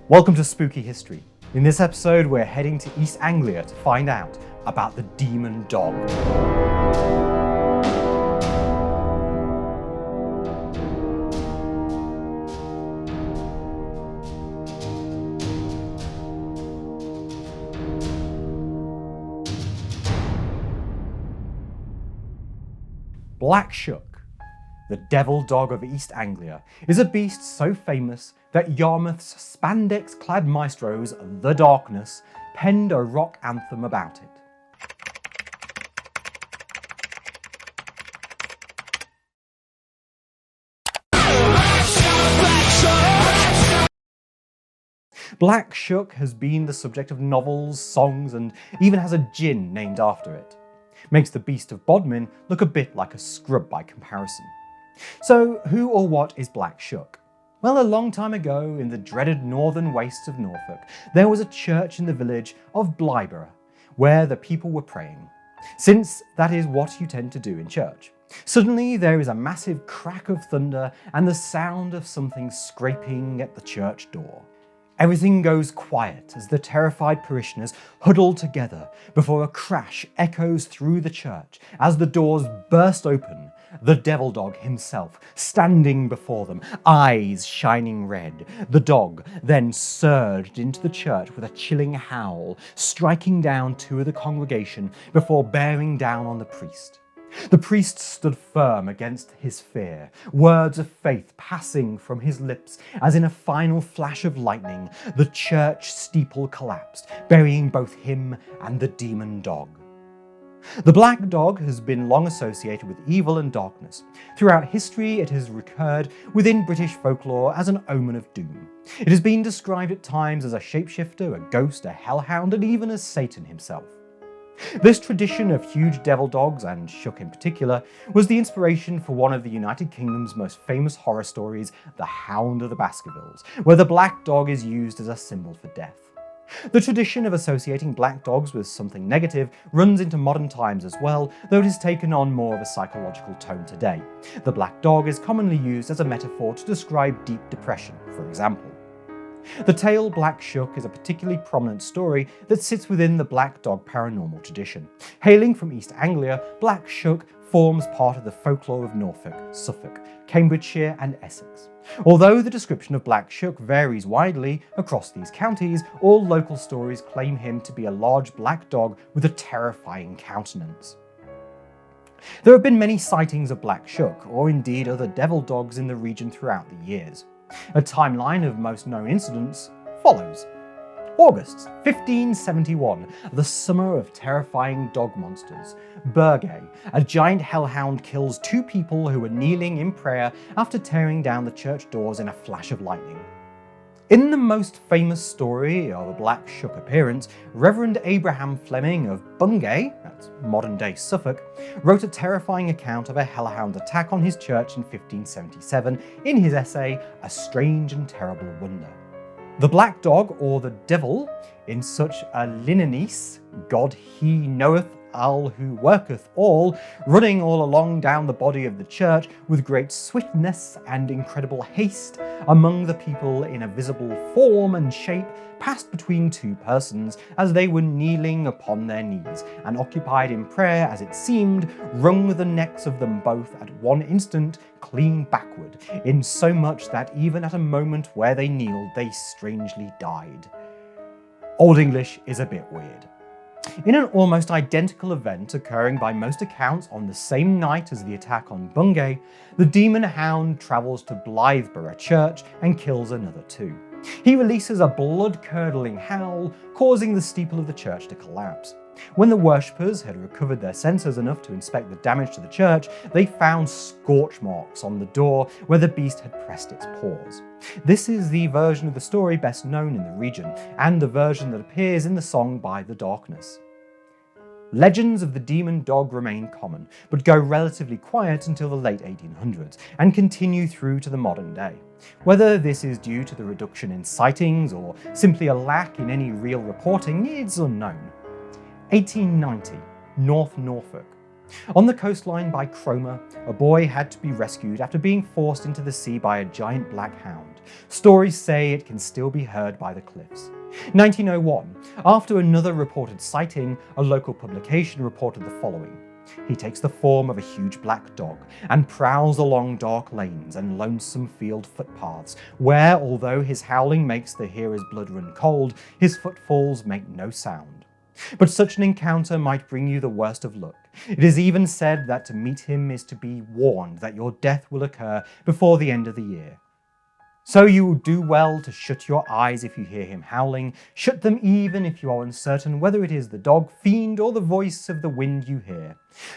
Welcome to Spooky History. In this episode, we're heading to East Anglia to find out about the demon dog. Black Shuck, the devil dog of East Anglia, is a beast so famous that Yarmouth's spandex-clad maestros, The Darkness, penned a rock anthem about it. Black Shuck has been the subject of novels, songs, and even has a gin named after it. Makes the Beast of Bodmin look a bit like a scrub by comparison. So who or what is Black Shuck? Well, a long time ago, in the dreaded northern wastes of Norfolk, there was a church in the village of Blyborough, where the people were praying, since that is what you tend to do in church. Suddenly there is a massive crack of thunder and the sound of something scraping at the church door. Everything goes quiet as the terrified parishioners huddle together before a crash echoes through the church as the doors burst open, the devil dog himself standing before them, eyes shining red. The dog then surged into the church with a chilling howl, striking down two of the congregation before bearing down on the priest. The priest stood firm against his fear, words of faith passing from his lips as in a final flash of lightning, the church steeple collapsed, burying both him and the demon dog. The black dog has been long associated with evil and darkness. Throughout history, it has recurred within British folklore as an omen of doom. It has been described at times as a shapeshifter, a ghost, a hellhound, and even as Satan himself. This tradition of huge devil dogs, and Shuck in particular, was the inspiration for one of the United Kingdom's most famous horror stories, The Hound of the Baskervilles, where the black dog is used as a symbol for death. The tradition of associating black dogs with something negative runs into modern times as well, though it has taken on more of a psychological tone today. The black dog is commonly used as a metaphor to describe deep depression, for example. The tale Black Shuck is a particularly prominent story that sits within the black dog paranormal tradition. Hailing from East Anglia, Black Shuck forms part of the folklore of Norfolk, Suffolk, Cambridgeshire and Essex. Although the description of Black Shuck varies widely across these counties, all local stories claim him to be a large black dog with a terrifying countenance. There have been many sightings of Black Shuck, or indeed other devil dogs in the region throughout the years. A timeline of most known incidents follows. August 1571, the summer of terrifying dog monsters. Burgay, a giant hellhound kills two people who were kneeling in prayer after tearing down the church doors in a flash of lightning. In the most famous story of a Black Shuck appearance, Reverend Abraham Fleming of Bungay, that's modern-day Suffolk, wrote a terrifying account of a hellhound attack on his church in 1577 in his essay, A Strange and Terrible Wonder. The black dog, or the devil, in such a linenise, God he knoweth all who worketh all, running all along down the body of the church with great swiftness and incredible haste among the people in a visible form and shape, passed between two persons as they were kneeling upon their knees, and occupied in prayer as it seemed, wrung the necks of them both at one instant clean backward, in so much that even at a moment where they kneeled they strangely died. Old English is a bit weird. In an almost identical event occurring by most accounts on the same night as the attack on Bungay, the demon hound travels to Blytheborough Church and kills another two. He releases a blood-curdling howl, causing the steeple of the church to collapse. When the worshippers had recovered their senses enough to inspect the damage to the church, they found scorch marks on the door where the beast had pressed its paws. This is the version of the story best known in the region, and the version that appears in the song by The Darkness. Legends of the demon dog remain common, but go relatively quiet until the late 1800s, and continue through to the modern day. Whether this is due to the reduction in sightings or simply a lack in any real reporting is unknown. 1890, North Norfolk. On the coastline by Cromer, a boy had to be rescued after being forced into the sea by a giant black hound. Stories say it can still be heard by the cliffs. 1901, after another reported sighting, a local publication reported the following. He takes the form of a huge black dog and prowls along dark lanes and lonesome field footpaths where, although his howling makes the hearer's blood run cold, his footfalls make no sound. But such an encounter might bring you the worst of luck. It is even said that to meet him is to be warned that your death will occur before the end of the year. So you will do well to shut your eyes if you hear him howling, shut them even if you are uncertain whether it is the dog fiend or the voice of the wind you hear.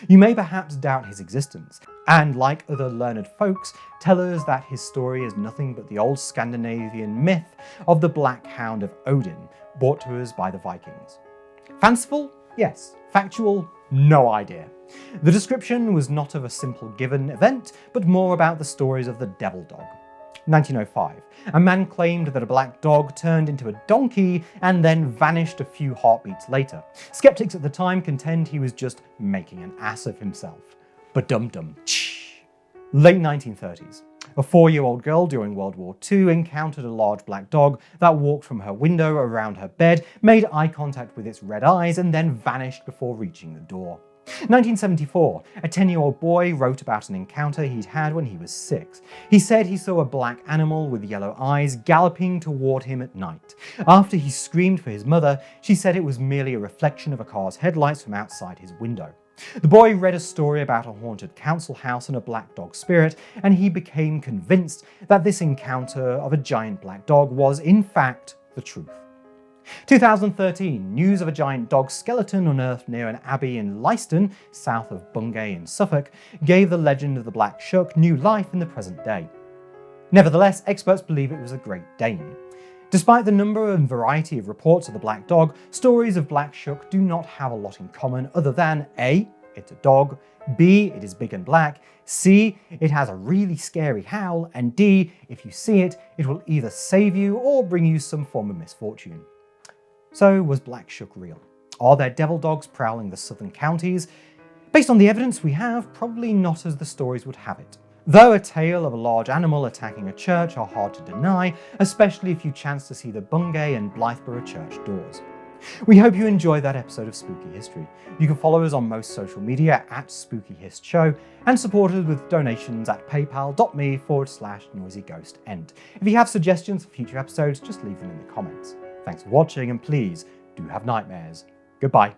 You may perhaps doubt his existence, and like other learned folks, tell us that his story is nothing but the old Scandinavian myth of the Black Hound of Odin, brought to us by the Vikings. Fanciful? Yes. Factual? No idea. The description was not of a simple given event, but more about the stories of the devil dog. 1905, a man claimed that a black dog turned into a donkey and then vanished a few heartbeats later. Skeptics at the time contend he was just making an ass of himself. Ba-dum-dum. Late 1930s. A 4-year-old girl during World War II encountered a large black dog that walked from her window around her bed, made eye contact with its red eyes, and then vanished before reaching the door. 1974, a 10-year-old boy wrote about an encounter he'd had when he was 6. He said he saw a black animal with yellow eyes galloping toward him at night. After he screamed for his mother, she said it was merely a reflection of a car's headlights from outside his window. The boy read a story about a haunted council house and a black dog spirit, and he became convinced that this encounter of a giant black dog was, in fact, the truth. 2013, news of a giant dog skeleton unearthed near an abbey in Leiston, south of Bungay in Suffolk, gave the legend of the Black Shuck new life in the present day. Nevertheless, experts believe it was a Great Dane. Despite the number and variety of reports of the black dog, stories of Black Shuck do not have a lot in common other than A. It's a dog, B. It is big and black, C. It has a really scary howl, and D. If you see it, it will either save you or bring you some form of misfortune. So, was Black Shuck real? Are there devil dogs prowling the southern counties? Based on the evidence we have, probably not as the stories would have it. Though a tale of a large animal attacking a church are hard to deny, especially if you chance to see the Bungay and Blythborough church doors. We hope you enjoyed that episode of Spooky History. You can follow us on most social media at SpookyHistShow and support us with donations at paypal.me/noisyghostend. If you have suggestions for future episodes, just leave them in the comments. Thanks for watching, and please do have nightmares. Goodbye.